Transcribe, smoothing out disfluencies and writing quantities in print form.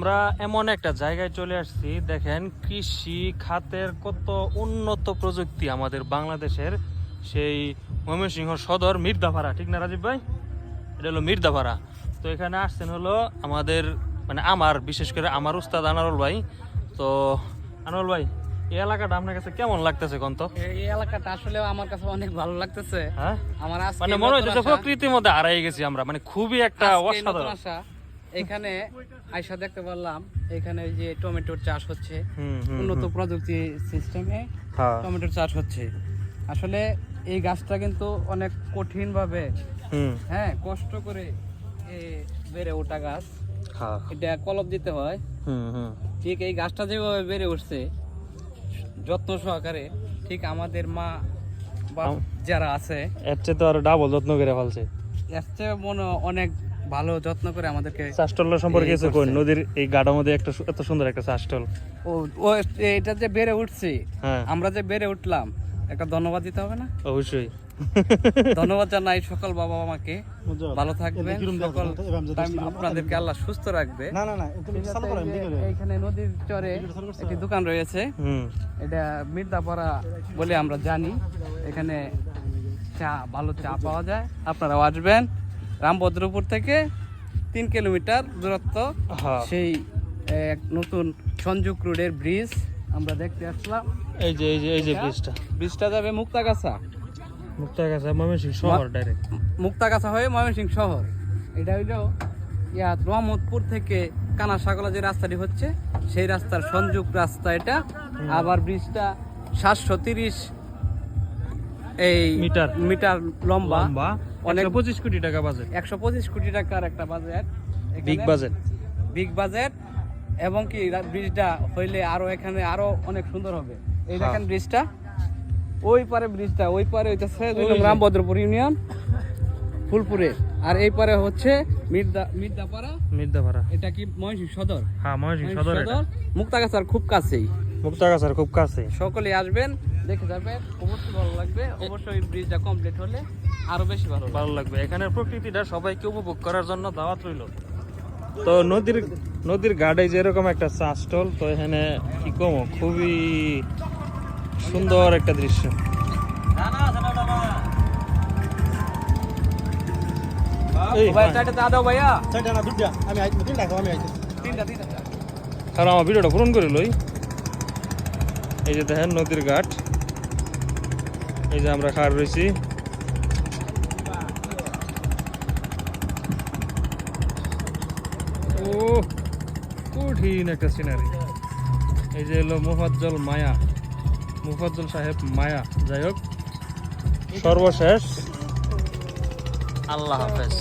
আমরা এমন একটা জায়গায় চলে আসছি, দেখেন কৃষি খাতের কত উন্নত প্রযুক্তি আমাদের বাংলাদেশের। সেই ময়মনসিংহ সদর মির্দাপাড়া, ঠিক না রাজীব ভাই? এটা হলো মির্দাপাড়া। তো এখানে আসছেন হলো আমাদের মানে আমার বিশেষ করে আমার উস্তাদ আনারুল ভাই। তো আনারুল ভাই, এই এলাকাটা আপনার কাছে কেমন লাগতেছে কোন তো? এই এলাকাটা আসলে আমার কাছে অনেক ভালো লাগতেছে। হ্যাঁ, আমার আজকে মানে মনে হচ্ছে প্রকৃতির মধ্যে হারিয়ে গেছি আমরা, মানে খুবই একটা অসাধারণ। এখানে আয়সা দেখতে পারলাম এখানে যে টমেটোর চাষ হচ্ছে, হুম, উন্নত প্রযুক্তি সিস্টেমে টমেটোর চাষ হচ্ছে। আসলে এই গাছটা কিন্তু অনেক কঠিন ভাবে হ্যাঁ কষ্ট করে বেড়ে ওঠা গাছ। এটা কলপ দিতে হয়। ঠিক এই গাছটা যেভাবে বেড়ে উঠছে যত্ন সহকারে, ঠিক আমাদের মা বা যারা আছে এর চেয়ে তো আরো ডাবল যত্ন করে ফেলছে। এর চেয়ে মনে অনেক ভালো যত্ন করে আমাদেরকে। চাষটল সম্পর্কে কিছু কোন? নদীর এই গাড়ার মধ্যে একটা এত সুন্দর একটা চাষটল, ও এটা যে বেড়ে উঠছে, হ্যাঁ আমরা যে বেড়ে উঠলাম, একটা ধন্যবাদ দিতে হবে না? অবশ্যই ধন্যবাদ জানাই সকল বাবা মাকে। ভালো থাকবেন সকল, আপনাদেরকে আল্লাহ সুস্থ রাখবে। এইখানে নদীর চরে একটি দোকান রয়েছে, এটা মির্দাপাড়া বলে আমরা জানি। এখানে চা, ভালো চা পাওয়া যায়। আপনারাও আসবেন। রামভদ্রপুর থেকে 3 কিলোমিটার দূরত্ব সেই এক নতুন সংযোগ রোডের ব্রিজ আমরা দেখতে আসলাম। এই যে ব্রিজটা যাবে মুক্তাগাছা ময়মনসিংহ শহর, ডাইরেক্ট মুক্তাগাছা হয়ে ময়মনসিংহ শহর। এটা হইলো রহমতপুর থেকে কানাসাগলা যে রাস্তাটি হচ্ছে সেই রাস্তার সংযোগ রাস্তা এটা। আবার ব্রিজটা 730 মিটার লম্বা, অনেক 125 কোটি টাকা বাজেট। 125 কোটি টাকার একটা বাজেট, বিগ বাজেট। এবং কি ব্রিজটা হইলে আরো এখানে আরো অনেক সুন্দর হবে। এই দেখেন ব্রিজটা, ওই পারে ব্রিজটা, ওই পারে হইতেছে রামভদ্রপুর ইউনিয়ন ফুলপুরে, আর এই পারে হচ্ছে মির্দাপাড়া। এটা কি ময়মনসিংহ সদর? হ্যাঁ, ময়মনসিংহ সদর। মুক্তাগাছার খুব কাছেই। সকলে আসবেন, দেখে যাবেন, অবশ্যই ভালো লাগবে। অবশ্যই ব্রিজটা কমপ্লিট হলে আরো বেশি ভালো লাগবে। এখানের প্রকৃতিটা সবাইকে উপভোগ করার জন্য দাওয়াত রইল। তো নদীর গাড়ে যেরকম একটা চাষটল, তো এখানে কি কম, খুবই সুন্দর একটা দৃশ্য। আমার ভিডিওটা পূরণ করে লই। এই যে দেখেন নদীর ঘাট, এই যে আমরা খাড় রয়েছি। ও কঠিন একটা সিনারি। এই যে হলো মুফাজ্জল সাহেব মায়া। যাই হোক, সর্বশেষ আল্লাহ হাফেজ।